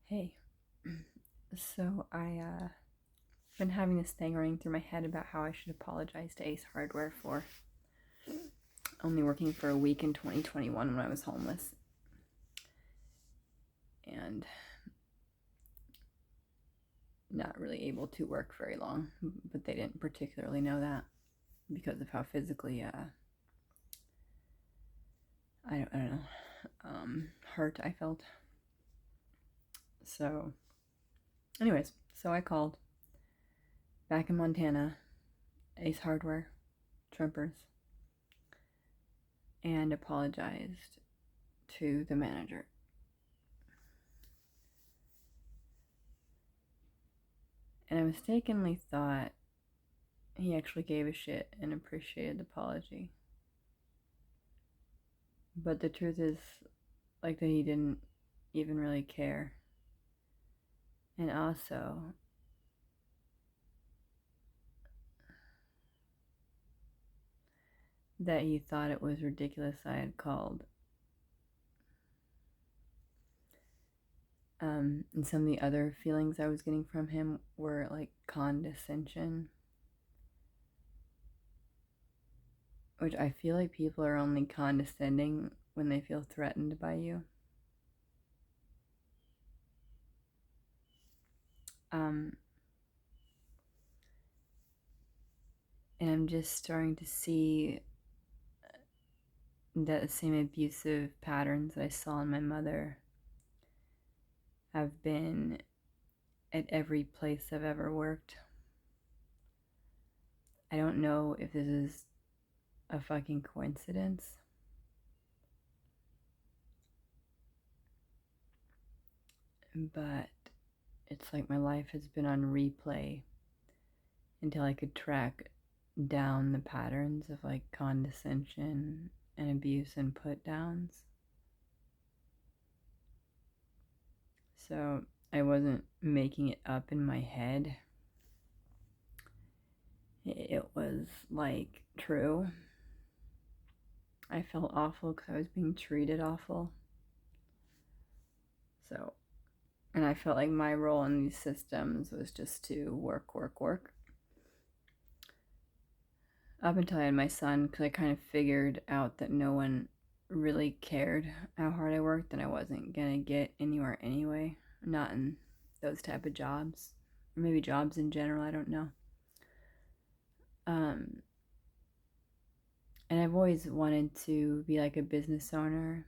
Hey, so I been having this thing running through my head about how I should apologize to Ace Hardware for only working for a week in 2021 when I was homeless. And not really able to work very long, but they didn't particularly know that because of how physically, I don't know, hurt I felt. So, anyways, so I called back in Montana, Ace Hardware, Trumpers, and apologized to the manager. And I mistakenly thought he actually gave a shit and appreciated the apology. But the truth is, like, that he didn't even really care. And also, that he thought it was ridiculous I had called. And some of the other feelings I was getting from him were like condescension, which I feel like people are only condescending when they feel threatened by you. And I'm just starting to see that the same abusive patterns that I saw in my mother have been at every place I've ever worked. I don't know if this is a fucking coincidence, but it's like my life has been on replay until I could track down the patterns of like condescension and abuse and put downs. So I wasn't making it up in my head. It was like true. I felt awful because I was being treated awful. So, and I felt like my role in these systems was just to work. Up until I had my son, because I kind of figured out that no one really cared how hard I worked, and I wasn't gonna get anywhere anyway. Not in those type of jobs, or maybe jobs in general. I don't know. And I've always wanted to be like a business owner,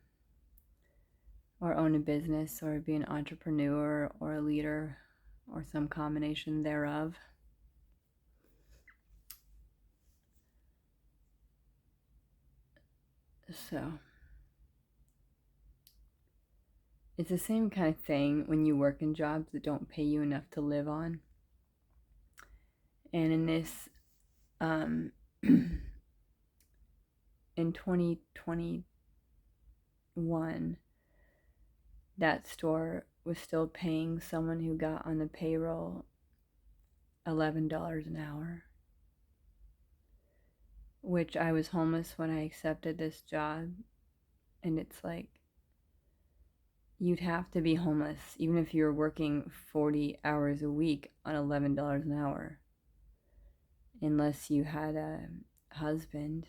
or own a business, or be an entrepreneur, or a leader, or some combination thereof. So it's the same kind of thing when you work in jobs that don't pay you enough to live on. And in this, in 2021, that store was still paying someone who got on the payroll $11 an hour, which I was homeless when I accepted this job. And it's like, you'd have to be homeless even if you're working 40 hours a week on $11 an hour, unless you had a husband.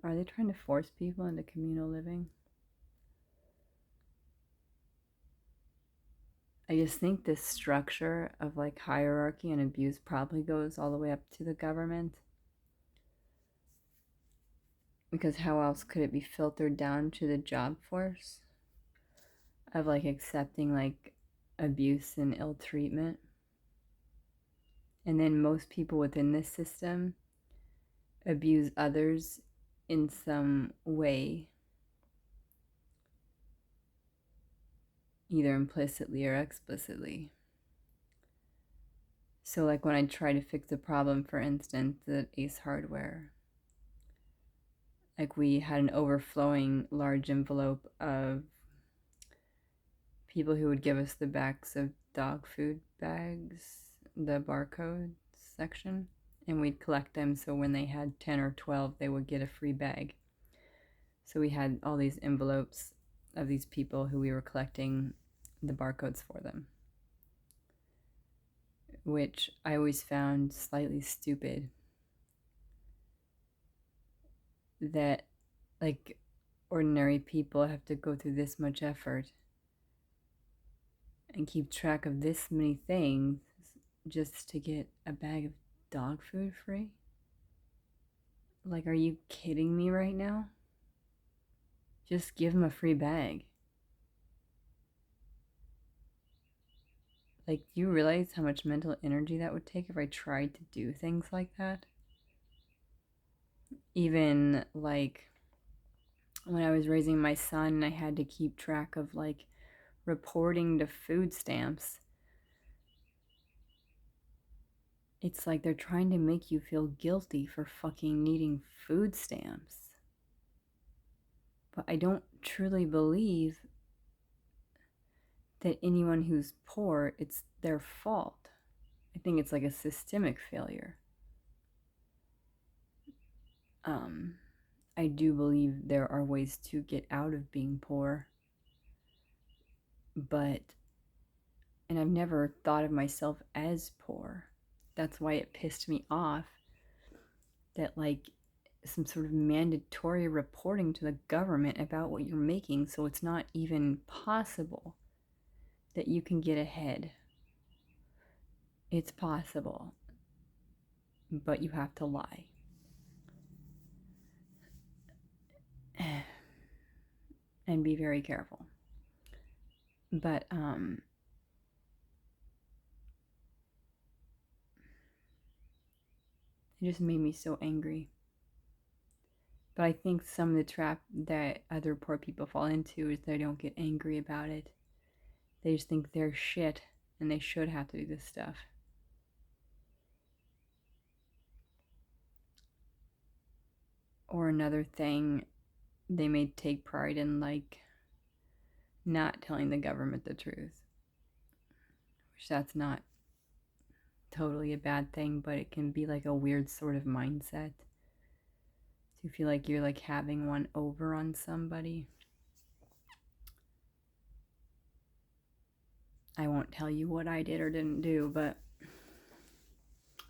Are they trying to force people into communal living? I just think this structure of like hierarchy and abuse probably goes all the way up to the government. Because how else could it be filtered down to the job force of like accepting like abuse and ill treatment? And then most people within this system abuse others in some way, either implicitly or explicitly. So like when I try to fix a problem, for instance, at Ace Hardware, like we had an overflowing large envelope of people who would give us the backs of dog food bags, the barcode section, and we'd collect them, so when they had 10 or 12 they would get a free bag. So we had all these envelopes of these people who we were collecting the barcodes for them, which I always found slightly stupid, that like ordinary people have to go through this much effort and keep track of this many things just to get a bag of dog food free. Like, are you kidding me right now? Just give them a free bag. Like, do you realize how much mental energy that would take if I tried to do things like that? Even like when I was raising my son, I had to keep track of like reporting to food stamps. It's like they're trying to make you feel guilty for fucking needing food stamps. But I don't truly believe that anyone who's poor, it's their fault. I think it's like a systemic failure. I do believe there are ways to get out of being poor, but, and I've never thought of myself as poor. That's why it pissed me off that like some sort of mandatory reporting to the government about what you're making, so it's not even possible that you can get ahead. It's possible, but you have to lie. And be very careful. But it just made me so angry. But I think some of the trap that other poor people fall into is they don't get angry about it. They just think they're shit and they should have to do this stuff. Or another thing, they may take pride in like not telling the government the truth, which that's not totally a bad thing, but it can be like a weird sort of mindset. Do you feel like you're like having one over on somebody? I won't tell you what I did or didn't do, but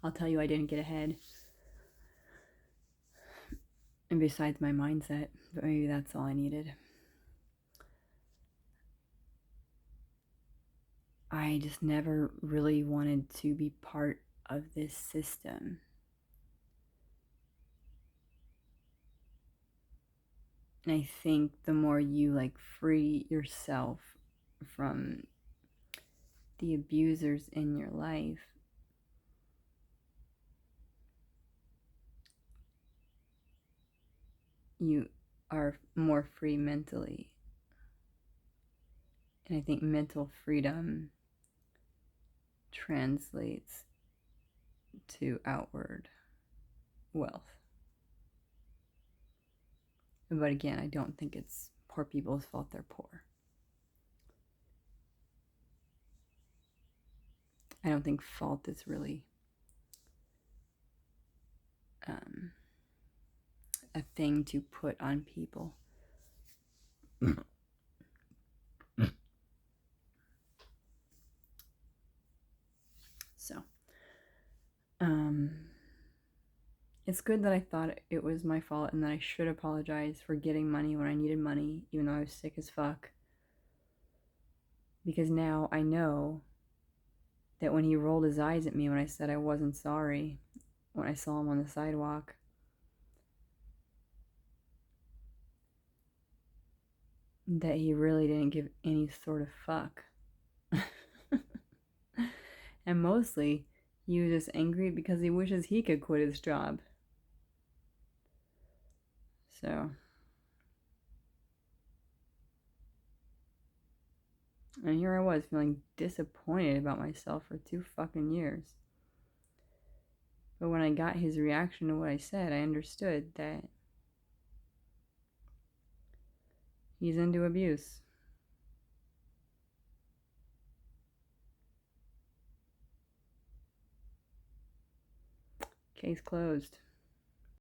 I'll tell you I didn't get ahead. And besides my mindset, but maybe that's all I needed. I just never really wanted to be part of this system. And I think the more you like free yourself from the abusers in your life, you are more free mentally. And I think mental freedom translates to outward wealth. But again, I don't think it's poor people's fault they're poor. I don't think fault is really a thing to put on people. So, it's good that I thought it was my fault and that I should apologize for getting money when I needed money, even though I was sick as fuck. Because now I know that when he rolled his eyes at me when I said I wasn't sorry, when I saw him on the sidewalk, that he really didn't give any sort of fuck. And mostly, he was just angry because he wishes he could quit his job. So, and here I was feeling disappointed about myself for 2 fucking years. But when I got his reaction to what I said, I understood that he's into abuse. Case closed.